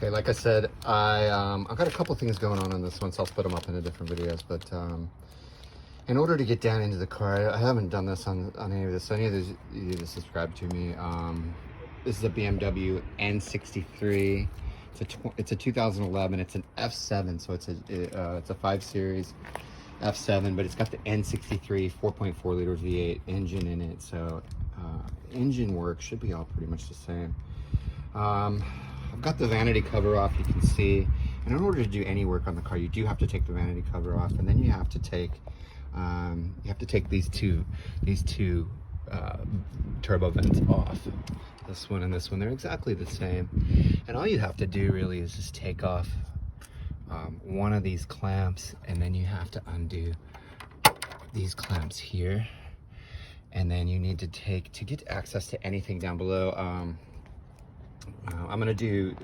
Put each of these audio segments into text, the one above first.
Okay, like I said, I've got a couple things going on this one, so I'll split them up into different videos. But in order to get down into the car, I haven't done this on any of this. So any of these, you need to subscribe to me. This is a BMW N63. It's a 2011. It's an F07, so it's a 5 Series F7, but it's got the N63 4.4 liter V8 engine in it. So engine work should be all pretty much the same. I've got the vanity cover off, you can see, and in order to do any work on the car, you do have to take the vanity cover off, and then you have to take these two turbo vents off. This one and this one, they're exactly the same, and all you have to do really is just take off one of these clamps, and then you have to undo these clamps here, and then you need to get access to anything down below. I'm gonna do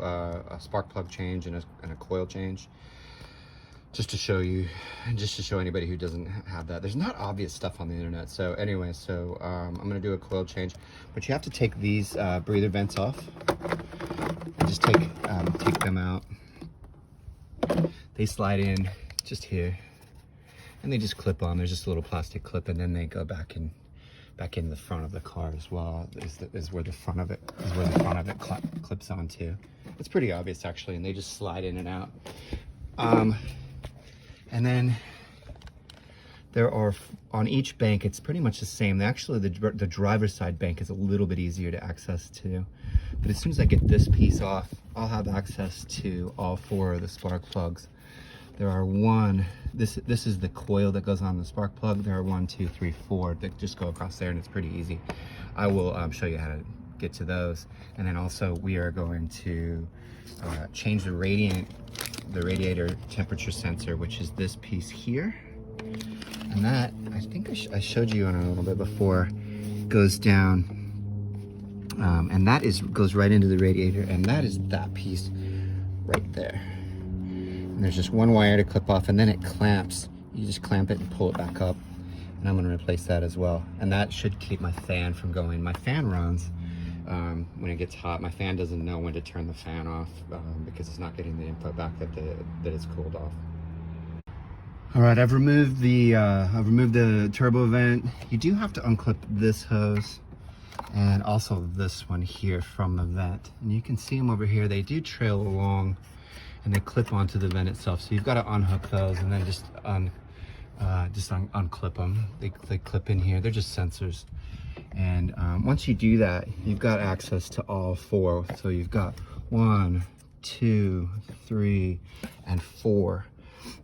a spark plug change and a coil change, just to show you, just to show anybody who doesn't have that. There's not obvious stuff on the internet. So anyway, I'm gonna do a coil change, but you have to take these breather vents off. And just take them out. They slide in just here, and they just clip on. There's just a little plastic clip, and then they go back in the front of the car as well. Is where the front of it clips onto. It's pretty obvious actually, and they just slide in and out. And then there are, on each bank, it's pretty much the same. Actually, the driver's side bank is a little bit easier to access to, but as soon as I get this piece off, I'll have access to all 4 of the spark plugs. There are this is the coil that goes on the spark plug. There are 1, 2, 3, 4 that just go across there, and it's pretty easy. I will show you how to get to those. And then also we are going to change the radiator temperature sensor, which is this piece here. And that, I think I showed you on it a little bit before, goes down, and that goes right into the radiator, and that is that piece right there. And there's just one wire to clip off, and then it clamps. You just clamp it and pull it back up, and I'm going to replace that as well. And that should keep my fan from going. My fan runs when it gets hot. My fan doesn't know when to turn the fan off because it's not getting the input back that it's cooled off. All right, I've removed the turbo vent. You do have to unclip this hose and also this one here from the vent, and you can see them over here. They do trail along, and they clip onto the vent itself. So you've got to unhook those and then just unclip them. They clip in here. They're just sensors. And once you do that, you've got access to all 4. So you've got 1, 2, 3, and 4.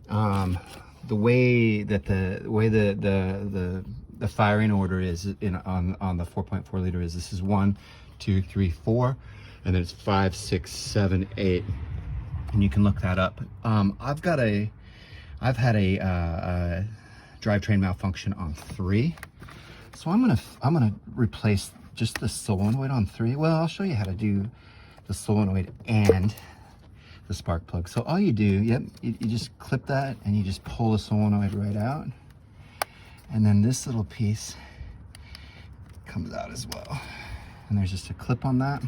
The way the firing order is on the 4.4 liter is, this is 1, 2, 3, 4, and then it's 5, 6, 7, 8. And you can look that up. I've had a drivetrain malfunction on 3, so I'm gonna replace just the solenoid on 3. Well, I'll show you how to do the solenoid and the spark plug. So all you do, you just clip that, and you just pull the solenoid right out, and then this little piece comes out as well. And there's just a clip on that.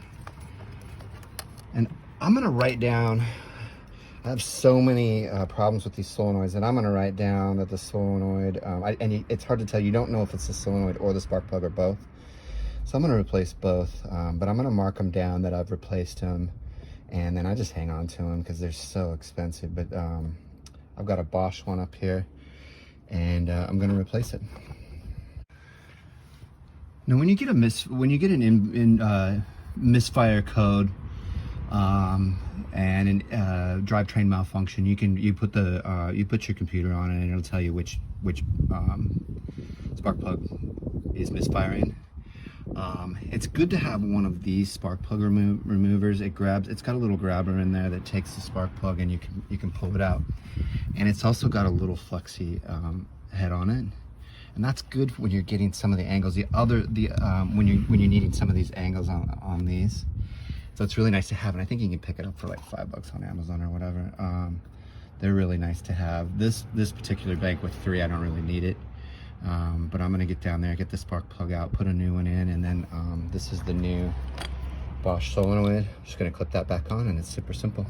And I'm gonna write down, I have so many problems with these solenoids, and I'm going to write down that the solenoid, it's hard to tell. You don't know if it's the solenoid or the spark plug or both. So I'm going to replace both, but I'm going to mark them down that I've replaced them, and then I just hang on to them because they're so expensive. But I've got a Bosch one up here, and I'm going to replace it. Now, when you get an misfire code, and drivetrain malfunction, you put your computer on it, and it'll tell you which spark plug is misfiring. It's good to have one of these spark plug removers. It's got a little grabber in there that takes the spark plug, and you can pull it out. And it's also got a little flexi head on it, and that's good when you're getting some of the angles. When you're needing some of these angles on these. So it's really nice to have, and I think you can pick it up for like $5 on Amazon or whatever. They're really nice to have. This particular bank with 3, I don't really need it. But I'm gonna get down there, get the spark plug out, put a new one in, and then this is the new Bosch solenoid. Just gonna clip that back on and it's super simple.